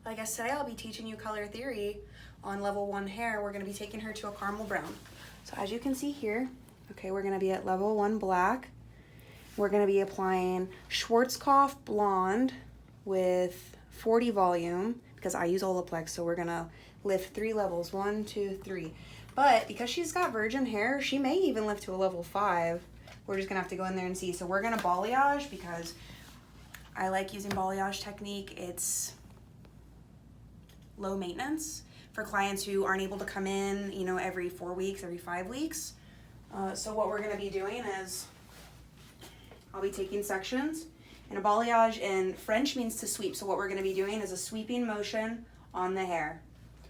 I guess today I'll be teaching you color theory on level 1 hair. We're going to be taking her to a caramel brown. So as you can see here, okay, we're going to be at level 1 black. We're going to be applying Schwarzkopf Blonde with 40 volume because I use olaplex, so we're going to lift 3 levels, 1, 2, 3. But because she's got virgin hair, she may even lift to a level 5. We're just going to have to go in there and see. So we're going to balayage because I like using balayage technique. It's low maintenance for clients who aren't able to come in, you know, every 4 weeks, every 5 weeks. So what we're going to be doing is I'll be taking sections, and a balayage in French means to sweep. So what we're going to be doing is a sweeping motion on the hair.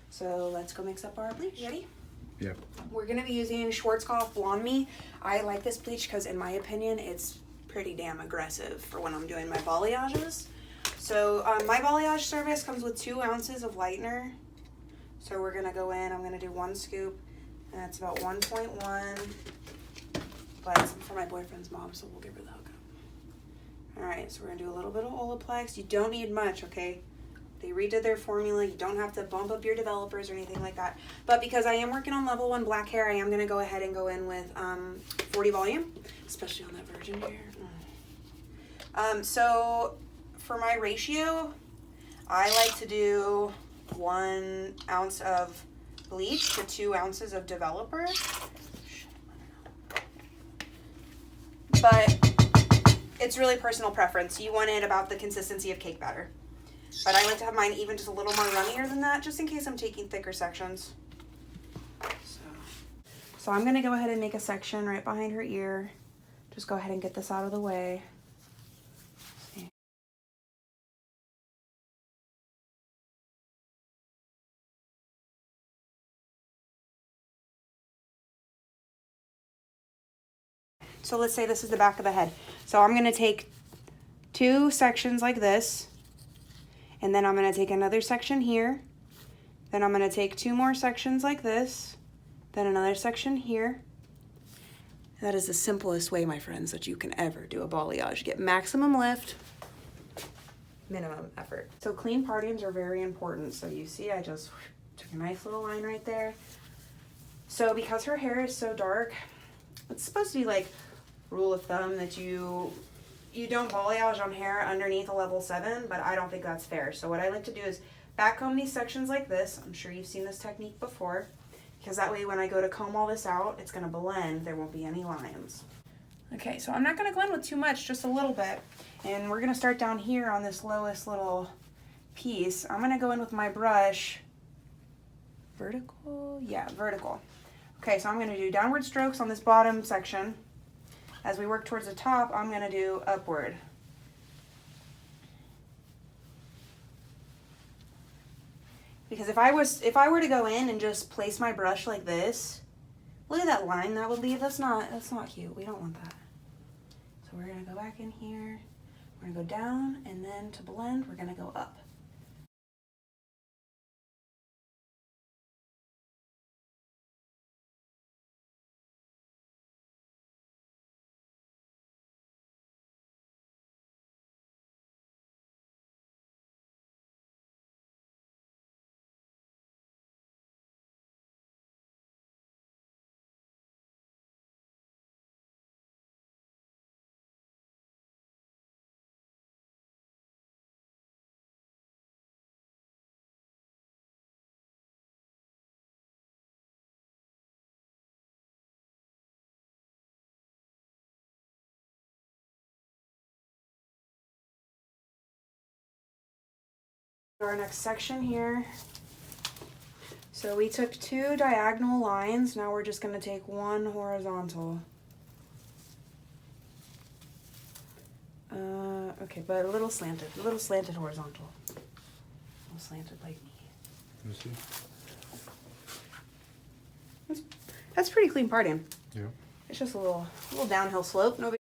So let's go mix up our bleach. Ready? Yep. We're going to be using Schwarzkopf BlondeMe. I like this bleach because in my opinion it's pretty damn aggressive for when I'm doing my balayages. So my balayage service comes with 2 ounces of lightener. So we're going to go in, I'm going to do 1 scoop, and that's about 1.1. But it's for my boyfriend's mom, so we'll give her the hookup. Alright, so we're going to do a little bit of olaplex. You don't need much, okay? They redid their formula. You don't have to bump up your developers or anything like that. But because I am working on level 1 black hair, I am going to go ahead and go in with 40 volume, especially on that virgin hair. So for my ratio, I like to do 1 ounce of bleach to 2 ounces of developer. But it's really personal preference. You want it about the consistency of cake batter. But I like to have mine even just a little more runnier than that, just in case I'm taking thicker sections. So I'm going to go ahead and make a section right behind her ear. Just go ahead and get this out of the way. So let's say this is the back of the head. So I'm going to take 2 sections like this. And then I'm going to take another section here. Then I'm going to take 2 more sections like this. Then another section here. That is the simplest way, my friends, that you can ever do a balayage. Get maximum lift, minimum effort. So clean partings are very important. So you see I just took a nice little line right there. So because her hair is so dark, it's supposed to be like rule of thumb that you don't balayage on hair underneath a level 7, but I don't think that's fair. So what I like to do is backcomb these sections like this. I'm sure you've seen this technique before, because that way when I go to comb all this out, it's going to blend. There won't be any lines. Okay, so I'm not going to go in with too much, just a little bit. And we're going to start down here on this lowest little piece. I'm going to go in with my brush. Vertical? Yeah, vertical. Okay, so I'm going to do downward strokes on this bottom section. As we work towards the top, I'm going to do upward. Because if I were to go in and just place my brush like this, look at that line that would leave. That's not cute. We don't want that. So we're going to go back in here. We're going to go down, and then to blend, we're going to go up. Our next section here. So we took 2 diagonal lines. Now we're just going to take 1 horizontal. Okay, but a little slanted horizontal. A little slanted like me. Let me see. That's pretty clean parting. Yeah. It's just a little downhill slope. No big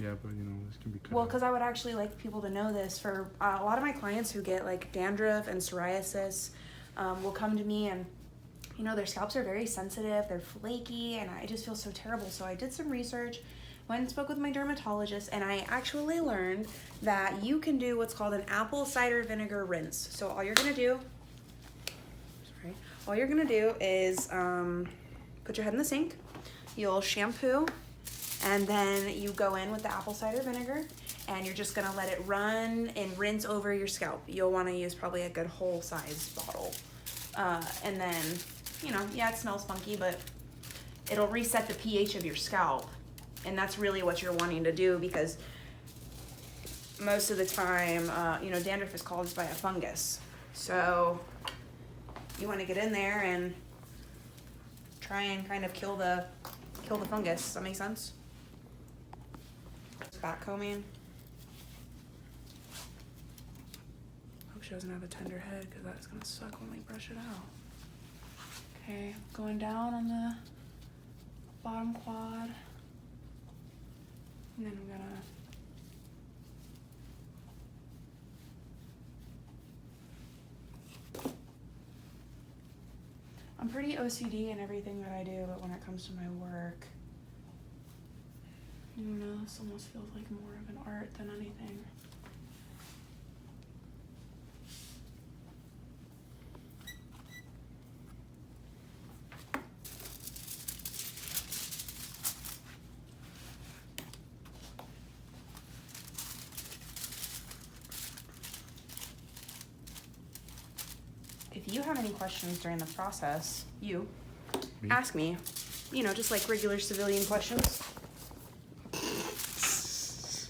Yeah, but you know, this can be cut Well, out. because I would actually like people to know this. For a lot of my clients who get like dandruff and psoriasis will come to me, and you know, their scalps are very sensitive, they're flaky, and I just feel so terrible. So I did some research, went and spoke with my dermatologist, and I actually learned that you can do what's called an apple cider vinegar rinse. So all you're gonna do, is put your head in the sink, you'll shampoo, and then you go in with the apple cider vinegar, and you're just gonna let it run and rinse over your scalp. You'll wanna use probably a good whole size bottle. And then, you know, yeah, it smells funky, but it'll reset the pH of your scalp. And that's really what you're wanting to do, because most of the time, you know, dandruff is caused by a fungus. So you want to get in there and try and kind of kill the fungus. Does that make sense? Back combing. Hope she doesn't have a tender head, because that's gonna suck when we brush it out. Okay, going down on the bottom quad, and then I'm gonna I'm pretty OCD in everything that I do, but when it comes to my work, you know, this almost feels like more of an art than anything. If you have any questions during the process, ask me. You know, just like regular civilian questions.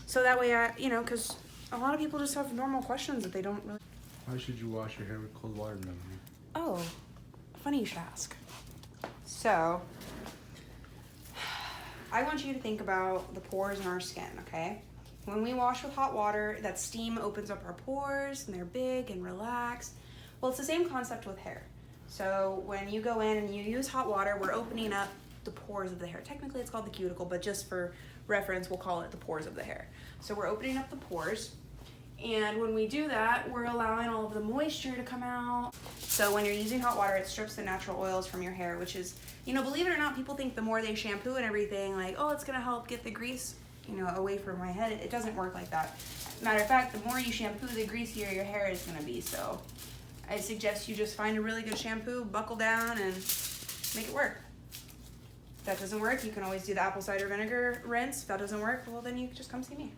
So that way you know, because a lot of people just have normal questions that they don't really... How should you wash your hair with cold water, Melanie? Oh, funny you should ask. So, I want you to think about the pores in our skin, okay? When we wash with hot water, that steam opens up our pores, and they're big and relaxed. Well, it's the same concept with hair. So when you go in and you use hot water, we're opening up the pores of the hair. Technically, it's called the cuticle, but just for reference, we'll call it the pores of the hair. So we're opening up the pores, and when we do that, we're allowing all of the moisture to come out. So when you're using hot water, it strips the natural oils from your hair, which is, you know, believe it or not, people think the more they shampoo and everything, like, oh, it's gonna help get the grease, you know, away from my head. It doesn't work like that. Matter of fact, the more you shampoo, the greasier your hair is gonna be. So I suggest you just find a really good shampoo, buckle down, and make it work. If that doesn't work, you can always do the apple cider vinegar rinse. If that doesn't work, well, then you just come see me.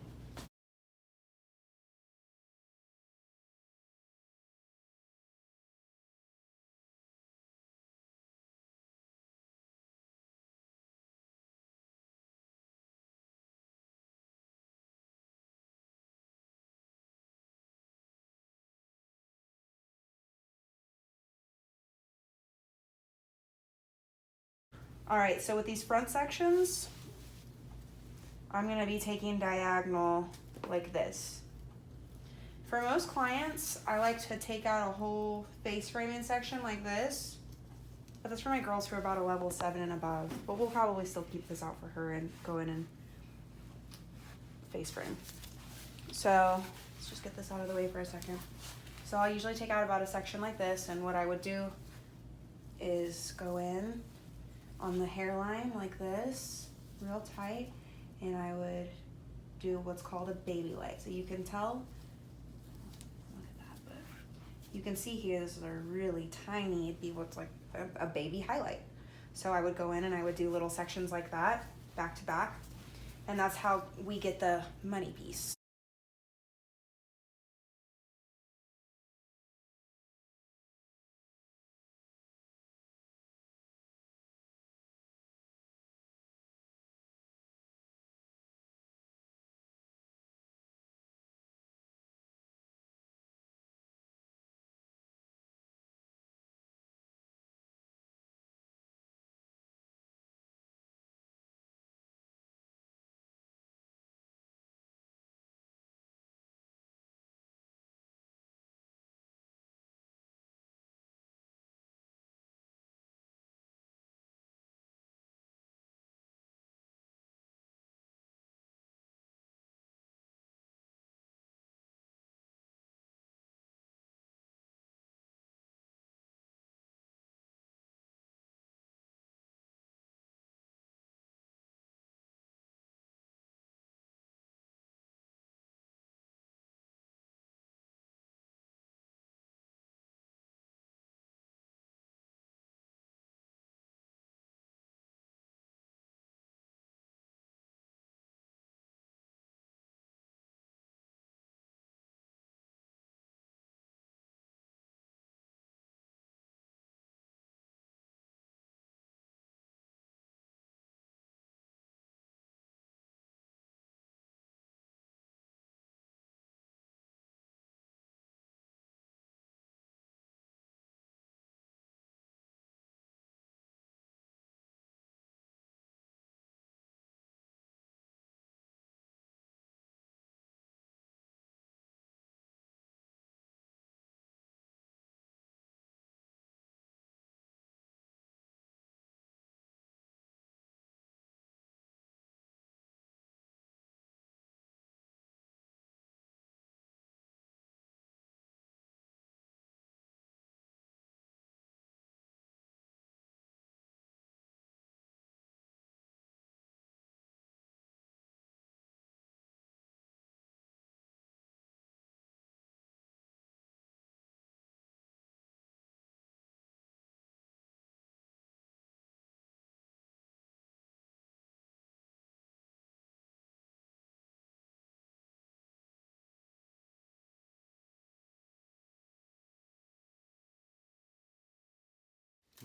All right, so with these front sections, I'm gonna be taking diagonal like this. For most clients, I like to take out a whole face framing section like this, but that's for my girls who are about a level 7 and above. But we'll probably still keep this out for her and go in and face frame. So let's just get this out of the way for a second. So I'll usually take out about a section like this, and what I would do is go in on the hairline like this, real tight, and I would do what's called a baby light. So you can tell, look at that, but you can see here, this is a really tiny, it'd be what's like a baby highlight. So I would go in and I would do little sections like that, back to back, and that's how we get the money piece.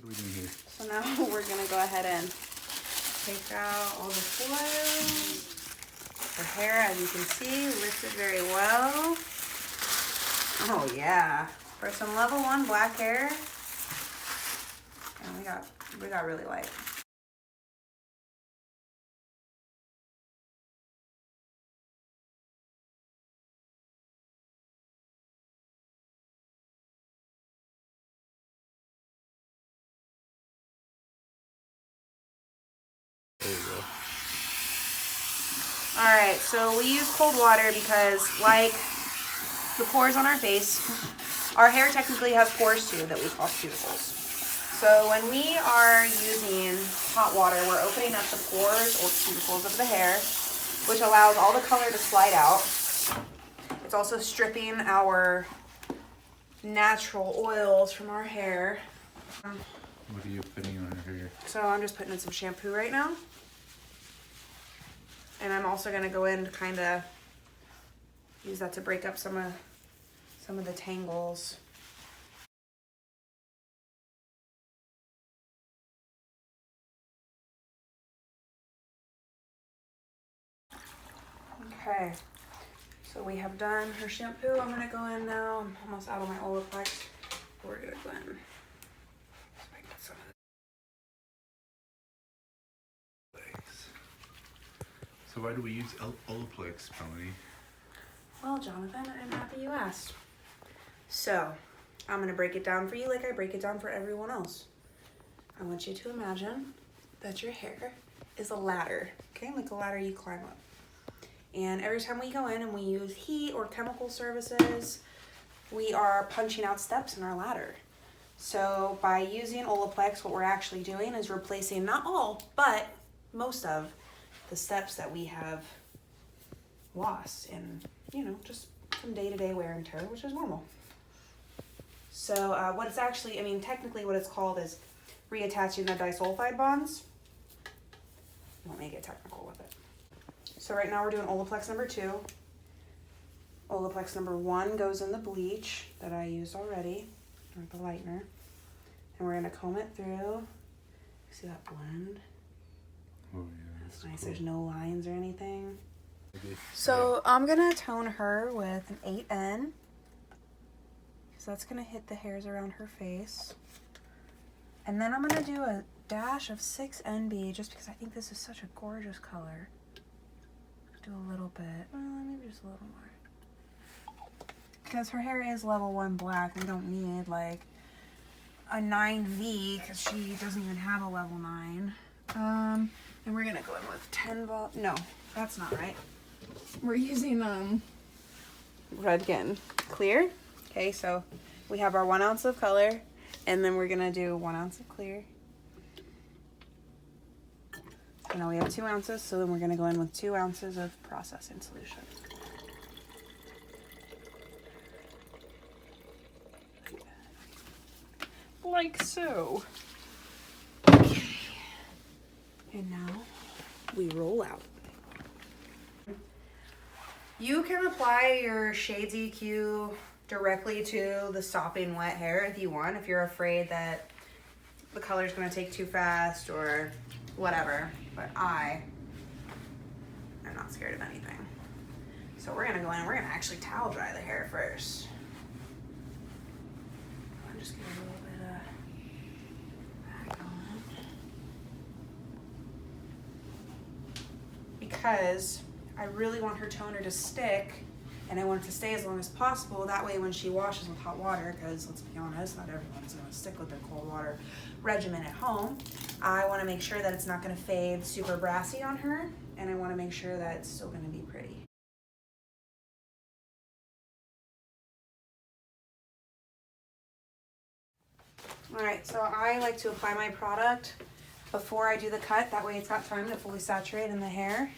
are we doing here? So now we're gonna go ahead and take out all the coils. Her hair, as you can see, lifted very well. Oh yeah. For some level 1 black hair. And we got really light. There you go. Alright, so we use cold water because, like the pores on our face, our hair technically has pores too that we call cuticles. So when we are using hot water, we're opening up the pores or cuticles of the hair, which allows all the color to slide out. It's also stripping our natural oils from our hair. What are you putting on her hair? So I'm just putting in some shampoo right now. And I'm also gonna go in to kind of use that to break up some of the tangles. Okay, so we have done her shampoo. I'm gonna go in now. I'm almost out of my olaplex. We're gonna go in. So I can get some of Thanks. So why do we use olaplex, Melanie? Well, Jonathan, I'm happy you asked. So, I'm gonna break it down for you like I break it down for everyone else. I want you to imagine that your hair is a ladder, okay? Like a ladder you climb up. And every time we go in and we use heat or chemical services, we are punching out steps in our ladder. So by using olaplex, what we're actually doing is replacing not all, but most of the steps that we have lost in, you know, just some day-to-day wear and tear, which is normal. So what it's actually, I mean, technically what it's called is reattaching the disulfide bonds. I won't make it technical with it. So right now we're doing olaplex number 2. Olaplex number 1 goes in the bleach that I used already, or the lightener. And we're gonna comb it through. See that blend? Oh yeah, That's that's nice. cool. There's no lines or anything. Okay. So I'm gonna tone her with an 8N. Because that's gonna hit the hairs around her face. And then I'm gonna do a dash of 6NB just because I think this is such a gorgeous color. Do a little bit, maybe just a little more. Because her hair is level 1 black, we don't need like a 9V because she doesn't even have a level 9. And we're gonna go in with 10 vol. No, that's not right. We're using Redken clear. Okay, so we have our 1 ounce of color, and then we're gonna do 1 ounce of clear. So now we have 2 ounces, so then we're gonna go in with 2 ounces of processing solution. Like so. Okay. And now we roll out. You can apply your Shades EQ directly to the sopping wet hair if you want, if you're afraid that the color's gonna take too fast or whatever. But I am not scared of anything. So we're gonna go in and we're gonna actually towel dry the hair first. I'm just gonna a little bit of back on it. Because I really want her toner to stick and I want it to stay as long as possible. That way when she washes with hot water, because let's be honest, not everyone's gonna stick with their cold water regimen at home. I wanna make sure that it's not gonna fade super brassy on her, and I wanna make sure that it's still gonna be pretty. All right, so I like to apply my product before I do the cut. That way it's got time to fully saturate in the hair.